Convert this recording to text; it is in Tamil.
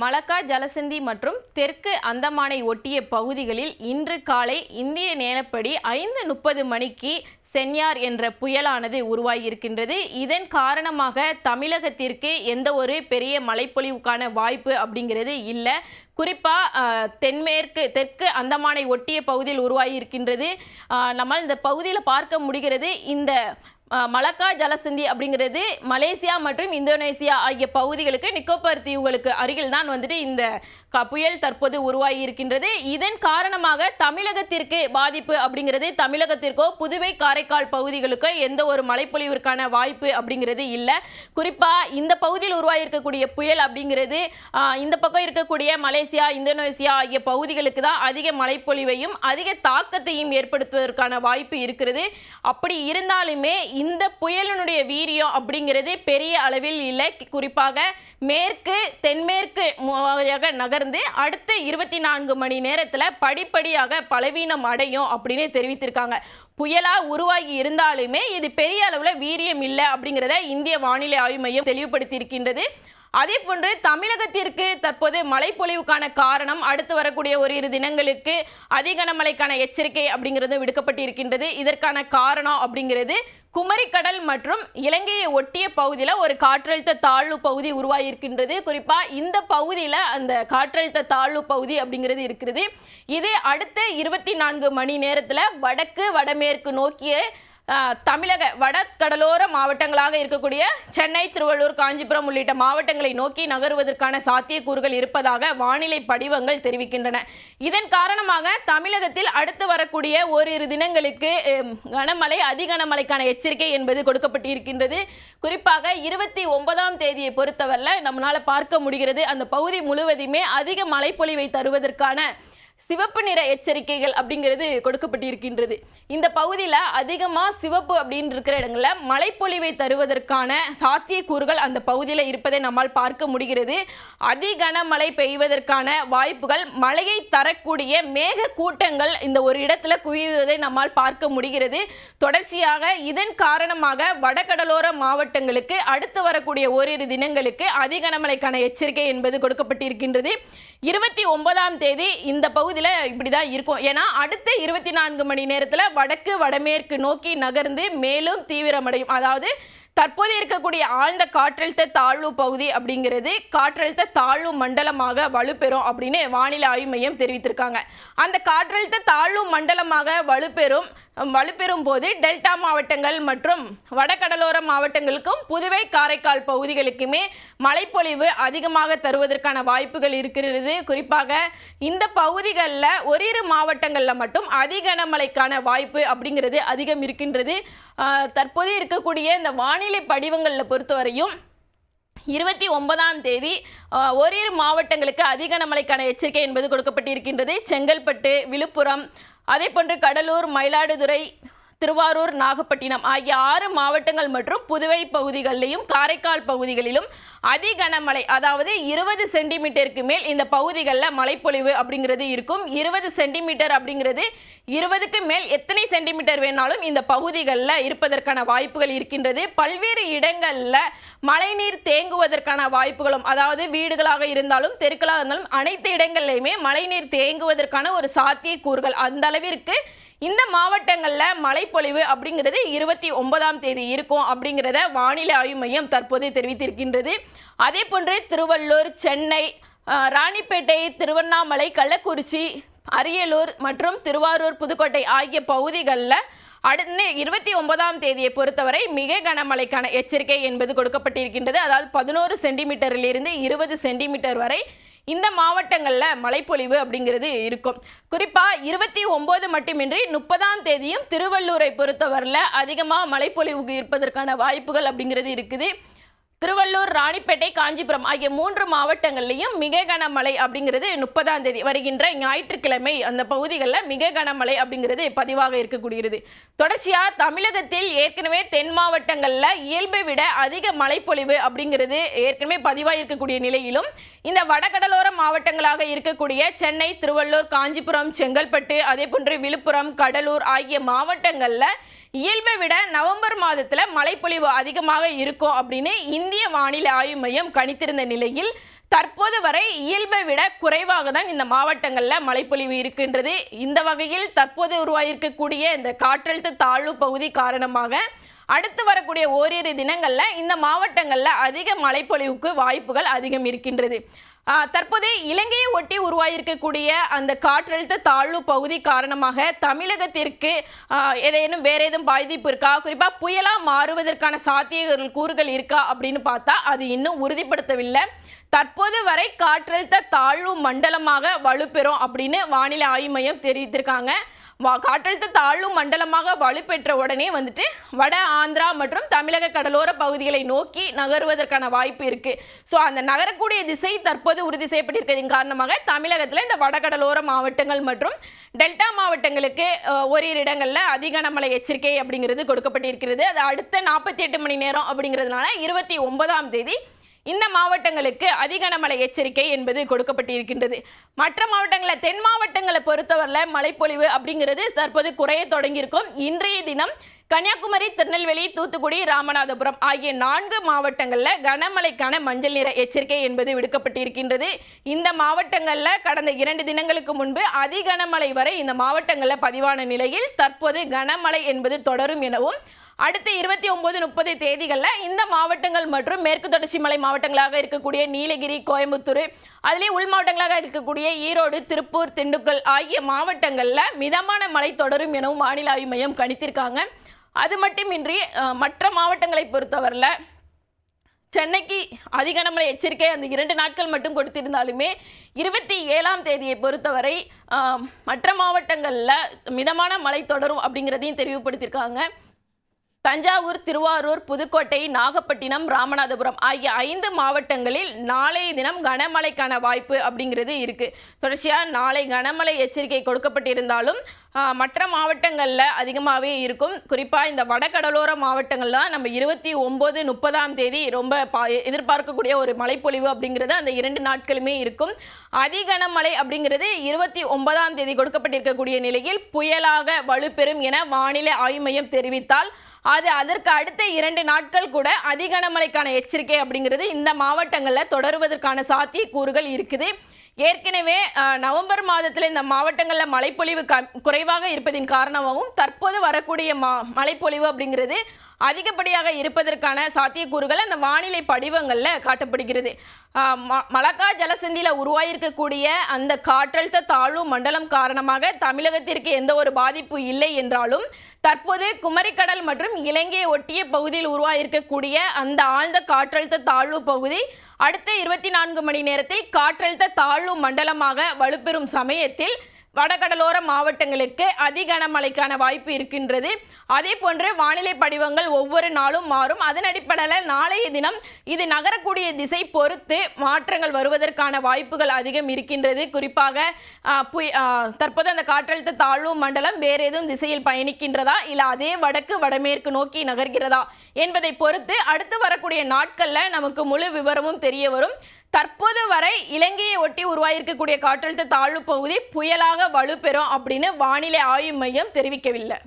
மலக்கா ஜலசந்தி மற்றும் தெற்கு அந்தமானை ஒட்டிய பகுதிகளில் இன்று காலை இந்திய நேரப்படி 5:30 மணிக்கு சென்யார் என்ற புயலானது உருவாகியிருக்கின்றது. இதன் காரணமாக தமிழகத்திற்கு எந்த ஒரு பெரிய மழைப்பொழிவுக்கான வாய்ப்பு அப்படிங்கிறது இல்லை. குறிப்பாக தெற்கு அந்தமானை ஒட்டிய பகுதியில் உருவாகியிருக்கின்றது. நம்மால் இந்த பகுதியில் பார்க்க முடிகிறது. இந்த மலக்கா ஜலசந்தி அப்படிங்கிறது மலேசியா மற்றும் இந்தோனேசியா ஆகிய பகுதிகளுக்கு, நிக்கோபார் தீவுகளுக்கு அருகில் தான் வந்துட்டு இந்த புயல் தற்போது உருவாகி இருக்கின்றது. இதன் காரணமாக தமிழகத்திற்கு பாதிப்பு அப்படிங்கிறது, தமிழகத்திற்கோ புதுவை காரைக்கால் பகுதிகளுக்கோ எந்த ஒரு மழைப்பொழிவிற்கான வாய்ப்பு அப்படிங்கிறது இல்லை. குறிப்பாக இந்த பகுதியில் உருவாகி இருக்கக்கூடிய புயல் அப்படிங்கிறது இந்த பக்கம் இருக்கக்கூடிய மலேசியா, இந்தோனேசியா ஆகிய பகுதிகளுக்கு தான் அதிக மழைப்பொழிவையும் அதிக தாக்கத்தையும் ஏற்படுத்துவதற்கான வாய்ப்பு இருக்கிறது. அப்படி இருந்தாலுமே இந்த புயலினுடைய வீரியம் அப்படிங்கிறது பெரிய அளவில் இல்லை. குறிப்பாக மேற்கு தென்மேற்கு நகர்ந்து அடுத்த 24 மணி நேரத்தில் படிப்படியாக பலவீனம் அடையும் அப்படின்னு தெரிவித்திருக்காங்க. புயலா உருவாகி இருந்தாலுமே இது பெரிய அளவில் வீரியம் இல்லை அப்படிங்கிறத இந்திய வானிலை ஆய்வு மையம் தெளிவுபடுத்தி இருக்கின்றது. அதே போன்று தமிழகத்திற்கு தற்போது மழைப்பொழிவுக்கான காரணம் அடுத்து வரக்கூடிய ஓரிரு தினங்களுக்கு அதிகனமழைக்கான எச்சரிக்கை அப்படிங்கிறது விடுக்கப்பட்டிருக்கின்றது. இதற்கான காரணம் அப்படிங்கிறது குமரிக்கடல் மற்றும் இலங்கையை ஒட்டிய பகுதியில் ஒரு காற்றழுத்த தாழ்வு பகுதி உருவாகியிருக்கின்றது. குறிப்பாக இந்த பகுதியில் அந்த காற்றழுத்த தாழ்வு பகுதி அப்படிங்கிறது இருக்கிறது. இது அடுத்த 24 மணி நேரத்தில் வடக்கு வடமேற்கு நோக்கிய தமிழக வடகடலோர மாவட்டங்களாக இருக்கக்கூடிய சென்னை, திருவள்ளூர், காஞ்சிபுரம் உள்ளிட்ட மாவட்டங்களை நோக்கி நகருவதற்கான சாத்தியக்கூறுகள் இருப்பதாக வானிலை படிவங்கள் தெரிவிக்கின்றன. இதன் காரணமாக தமிழகத்தில் அடுத்து வரக்கூடிய ஓரிரு தினங்களுக்கு கனமழை, அதிகனமழைக்கான எச்சரிக்கை என்பது கொடுக்கப்பட்டிருக்கின்றது. குறிப்பாக 29ஆம் தேதியை பொறுத்தவரையில் நம்மளால் பார்க்க முடிகிறது, அந்த பகுதி முழுவதுமே அதிக மழைப்பொழிவை தருவதற்கான சிவப்பு நிற எச்சரிக்கைகள் அப்படிங்கிறது கொடுக்கப்பட்டிருக்கின்றது. இந்த பகுதியில் அதிகமாக சிவப்பு அப்படின்னு இருக்கிற இடங்களில் மழைப்பொழிவை தருவதற்கான சாத்தியக்கூறுகள் அந்த பகுதியில் இருப்பதை நம்மால் பார்க்க முடிகிறது. அதிகனமழை பெய்வதற்கான வாய்ப்புகள், மழையை தரக்கூடிய மேக கூட்டங்கள் இந்த ஒரு இடத்துல குவிவதை நம்மால் பார்க்க முடிகிறது. தொடர்ச்சியாக இதன் காரணமாக வடகடலோர மாவட்டங்களுக்கு அடுத்து வரக்கூடிய ஓரிரு தினங்களுக்கு அதிகனமழைக்கான எச்சரிக்கை என்பது கொடுக்கப்பட்டிருக்கின்றது. 29ஆம் தேதி இந்த பகுதியில் இப்படிதான் இருக்கும். ஏன்னா அடுத்த 24 மணி நேரத்தில் வடக்கு வடமேற்கு நோக்கி நகர்ந்து மேலும் தீவிரமடையும். அதாவது தற்போது இருக்கக்கூடிய ஆழ்ந்த காற்றழுத்த தாழ்வு பகுதி அப்படிங்கிறது காற்றழுத்த தாழ்வு மண்டலமாக வலுப்பெறும் அப்படின்னு வானிலை ஆய்வு மையம் தெரிவித்திருக்காங்க. அந்த காற்றழுத்த தாழ்வு மண்டலமாக வலுப்பெறும் போது டெல்டா மாவட்டங்கள் மற்றும் வடகடலோர மாவட்டங்களுக்கும் புதுவை காரைக்கால் பகுதிகளுக்குமே மழைப்பொழிவு அதிகமாக தருவதற்கான வாய்ப்புகள் இருக்கிறது. குறிப்பாக இந்த பகுதிகளில் ஓரிரு மாவட்டங்களில் மட்டும் அதிகனமழைக்கான வாய்ப்பு அப்படிங்கிறது அதிகம் இருக்கின்றது. தற்போது இருக்கக்கூடிய இந்த வானிலை படிவங்களில் பொறுத்தவரையும் 29ஆம் தேதி ஓரிரு மாவட்டங்களுக்கு அதிகனமழைக்கான எச்சரிக்கை என்பது கொடுக்கப்பட்டிருக்கின்றது. செங்கல்பட்டு, விழுப்புரம், அதே போன்று கடலூர், மயிலாடுதுறை, திருவாரூர், நாகப்பட்டினம் ஆகிய 6 மாவட்டங்கள் மற்றும் புதுவை பகுதிகளிலும் காரைக்கால் பகுதிகளிலும் அதிகனமழை, அதாவது 20 சென்டிமீட்டருக்கு மேல் இந்த பகுதிகளில் மழைப்பொழிவு அப்படிங்கிறது இருக்கும். 20 சென்டிமீட்டர் அப்படிங்கிறது 20க்கு மேல் எத்தனை சென்டிமீட்டர் வேணாலும் இந்த பகுதிகளில் இருப்பதற்கான வாய்ப்புகள் இருக்கின்றது. பல்வேறு இடங்களில் மழைநீர் தேங்குவதற்கான வாய்ப்புகளும், அதாவது வீடுகளாக இருந்தாலும் தெருக்களாக இருந்தாலும் அனைத்து இடங்கள்லையுமே மழைநீர் தேங்குவதற்கான ஒரு சாத்தியக்கூறுகள் அந்த அளவிற்கு இந்த மாவட்டங்களில் மழைப்பொழிவு அப்படிங்கிறது 29ஆம் தேதி இருக்கும் அப்படிங்கிறத வானிலை ஆய்வு மையம் தற்போது தெரிவித்திருக்கின்றது. அதே போன்று திருவள்ளூர், சென்னை, ராணிப்பேட்டை, திருவண்ணாமலை, கள்ளக்குறிச்சி, அரியலூர் மற்றும் திருவாரூர், புதுக்கோட்டை ஆகிய பகுதிகளில் அடுத்த 29ஆம் தேதியை பொறுத்தவரை மிக கனமழைக்கான எச்சரிக்கை என்பது கொடுக்கப்பட்டிருக்கின்றது. அதாவது 11 சென்டிமீட்டரிலிருந்து 20 சென்டிமீட்டர் வரை இந்த மாவட்டங்களில் மழைப்பொழிவு அப்படிங்கிறது இருக்கும். குறிப்பாக 29 மட்டுமின்றி 30ஆம் தேதியும் திருவள்ளூரை பொறுத்தவரையில் அதிகமாக மழைப்பொழிவுக்கு இருப்பதற்கான வாய்ப்புகள் அப்படிங்கிறது இருக்குது. திருவள்ளூர், ராணிப்பேட்டை, காஞ்சிபுரம் ஆகிய 3 மாவட்டங்கள்லையும் மிக கனமழை அப்படிங்கிறது 30ஆம் தேதி வருகின்ற ஞாயிற்றுக்கிழமை அந்த பகுதிகளில் மிக கனமழை அப்படிங்கிறது பதிவாக இருக்கக்கூடியது. தொடர்ச்சியாக தமிழகத்தில் ஏற்கனவே தென் மாவட்டங்களில் இயல்பை விட அதிக மழைப்பொழிவு அப்படிங்கிறது ஏற்கனவே பதிவாக இருக்கக்கூடிய நிலையிலும் இந்த வடகடலோர மாவட்டங்களாக இருக்கக்கூடிய சென்னை, திருவள்ளூர், காஞ்சிபுரம், செங்கல்பட்டு, அதே போன்று விழுப்புரம், கடலூர் ஆகிய மாவட்டங்களில் இயல்பை விட நவம்பர் மாதத்தில் மழைப்பொழிவு அதிகமாக இருக்கும் அப்படின்னு இந்திய வானிலை ஆய்வு மையம் கணித்திருந்த நிலையில் தற்போது வரை இயல்பை விட குறைவாக தான் இந்த மாவட்டங்களில் மழைப்பொழிவு இருக்கின்றது. இந்த வகையில் தற்போது உருவாகியிருக்கக்கூடிய இந்த காற்றழுத்த தாழ்வு பகுதி காரணமாக அடுத்து வரக்கூடிய ஓரிரு தினங்களில் இந்த மாவட்டங்களில் அதிக மழைப்பொழிவுக்கு வாய்ப்புகள் அதிகம் இருக்கின்றது. தற்போது இலங்கையை ஒட்டி உருவாகியிருக்கக்கூடிய அந்த காற்றழுத்த தாழ்வு பகுதி காரணமாக தமிழகத்திற்கு ஏதேனும் வேற ஏதும் பாதிப்பு இருக்கா, குறிப்பாக புயலாக மாறுவதற்கான சாத்தியங்கள் கூறுகள் இருக்கா அப்படின்னு பார்த்தா அது இன்னும் உறுதிப்படுத்தவில்லை. தற்போது வரை காற்றழுத்த தாழ்வு மண்டலமாக வலுப்பெறும் அப்படின்னு வானிலை ஆய்வு மையம் தெரிவித்திருக்காங்க. காற்றழுத்த தாழ்வு மண்டலமாக வலுப்பெற்ற உடனே வந்துட்டு வட ஆந்திரா மற்றும் தமிழக கடலோர பகுதிகளை நோக்கி நகருவதற்கான வாய்ப்பு இருக்கு. ஸோ அந்த நகரக்கூடிய திசை தற்போது உறுதி செய்யப்பட்டிருக்கிறதின் காரணமாக தமிழகத்தில் இந்த வடகடலோர மாவட்டங்கள் மற்றும் டெல்டா மாவட்டங்களுக்கு ஓரிரு இடங்களில் அதிக கனமழை எச்சரிக்கை அப்படிங்கிறது கொடுக்கப்பட்டிருக்கிறது. அது அடுத்த 48 மணி நேரம் அப்படிங்கிறதுனால 29ஆம் தேதி இந்த மாவட்டங்களுக்கு அதிக கனமழை எச்சரிக்கை என்பது கொடுக்கப்பட்டிருக்கின்றது. மற்ற மாவட்டங்களில் தென் மாவட்டங்களை பொறுத்தவரையில் மழைப்பொழிவு அப்படிங்கிறது தற்போது குறைய தொடங்கியிருக்கும். இன்றைய தினம் கன்னியாகுமரி, திருநெல்வேலி, தூத்துக்குடி, ராமநாதபுரம் ஆகிய 4 மாவட்டங்களில் கனமழைக்கான மஞ்சள் நிற எச்சரிக்கை என்பது விடுக்கப்பட்டிருக்கின்றது. இந்த மாவட்டங்களில் கடந்த 2 தினங்களுக்கு முன்பு அதிக கனமழை வரை இந்த மாவட்டங்களில் பதிவான நிலையில் தற்போது கனமழை என்பது தொடரும் எனவும் அடுத்த 29, 30 தேதிகளில் இந்த மாவட்டங்கள் மற்றும் மேற்கு தொடர்ச்சி மலை மாவட்டங்களாக இருக்கக்கூடிய நீலகிரி, கோயம்புத்தூர், அதிலே உள் மாவட்டங்களாக இருக்கக்கூடிய ஈரோடு, திருப்பூர், திண்டுக்கல் ஆகிய மாவட்டங்களில் மிதமான மழை தொடரும் எனவும் வானிலை ஆய்வு மையம் கணித்திருக்காங்க. அது மட்டுமின்றி மற்ற மாவட்டங்களை பொறுத்தவரையில் சென்னைக்கு அதிக கனமழை எச்சரிக்கை அந்த 2 நாட்கள் மட்டும் கொடுத்திருந்தாலுமே 27ஆம் தேதியை பொறுத்தவரை மற்ற மாவட்டங்களில் மிதமான மழை தொடரும் அப்படிங்கிறதையும் தெரிவுபடுத்தியிருக்காங்க. தஞ்சாவூர், திருவாரூர், புதுக்கோட்டை, நாகப்பட்டினம், ராமநாதபுரம் ஆகிய 5 மாவட்டங்களில் நாளைய தினம் கனமழைக்கான வாய்ப்பு அப்படிங்கிறது இருக்குது. தொடர்ச்சியாக நாளை கனமழை எச்சரிக்கை கொடுக்கப்பட்டிருந்தாலும் மற்ற மாவட்டங்களில் அதிகமாகவே இருக்கும். குறிப்பாக இந்த வடகடலோர மாவட்டங்கள் தான் நம்ம 29, 30ஆம் தேதி ரொம்ப எதிர்பார்க்கக்கூடிய ஒரு மழைப்பொழிவு அப்படிங்கிறது அந்த 2 நாட்களுமே இருக்கும். அதிக கனமழை அப்படிங்கிறது 29ஆம் தேதி கொடுக்கப்பட்டிருக்கக்கூடிய நிலையில் புயலாக வலுப்பெறும் என வானிலை ஆய்வு மையம் தெரிவித்தால் அது அதற்கு அடுத்த 2 நாட்கள் கூட அதிக கனமழைக்கான எச்சரிக்கை அப்படிங்கிறது இந்த மாவட்டங்களில் தொடருவதற்கான சாத்தியக்கூறுகள் இருக்குது. ஏற்கனவே நவம்பர் மாதத்தில் இந்த மாவட்டங்களில் மழைப்பொழிவு குறைவாக இருப்பதின் காரணமாகவும் தற்போது வரக்கூடிய மழைப்பொழிவு அப்படிங்கிறது அதிகப்படியாக இருப்பதற்கான சாத்தியக்கூறுகள் அந்த வானிலை படிவங்களில் காட்டப்படுகிறது. மலக்கா ஜலசந்தியில் உருவாகியிருக்கக்கூடிய அந்த காற்றழுத்த தாழ்வு மண்டலம் காரணமாக தமிழகத்திற்கு எந்த ஒரு பாதிப்பு இல்லை என்றாலும் தற்போது குமரிக்கடல் மற்றும் இலங்கையை ஒட்டிய பகுதியில் உருவாகியிருக்கக்கூடிய அந்த ஆழ்ந்த காற்றழுத்த தாழ்வு பகுதி அடுத்த 24 மணி நேரத்தில் காற்றழுத்த தாழ்வு மண்டலமாக வலுப்பெறும் சமயத்தில் வடகடலோர மாவட்டங்களுக்கு அதிக கனமழைக்கான வாய்ப்பு இருக்கின்றது. அதே போன்று வானிலை படிவங்கள் ஒவ்வொரு நாளும் மாறும். அதன் அடிப்படையில் நாளைய தினம் இது நகரக்கூடிய திசை பொறுத்து மாற்றங்கள் வருவதற்கான வாய்ப்புகள் அதிகம் இருக்கின்றது. குறிப்பாக தற்போது அந்த காற்றழுத்த தாழ்வு மண்டலம் வேறு ஏதும் திசையில் பயணிக்கின்றதா இல்லை அதே வடக்கு வடமேற்கு நோக்கி நகர்கிறதா என்பதை பொறுத்து அடுத்து வரக்கூடிய நாட்களில் நமக்கு முழு விவரமும் தெரிய வரும். தற்போது வரை இலங்கையை ஒட்டி உருவாகியிருக்கக்கூடிய காற்றழுத்த தாழ்வு பகுதி புயலாக வலுப்பெறும் அப்படின்னு வானிலை ஆய்வு மையம் தெரிவிக்கவில்லை.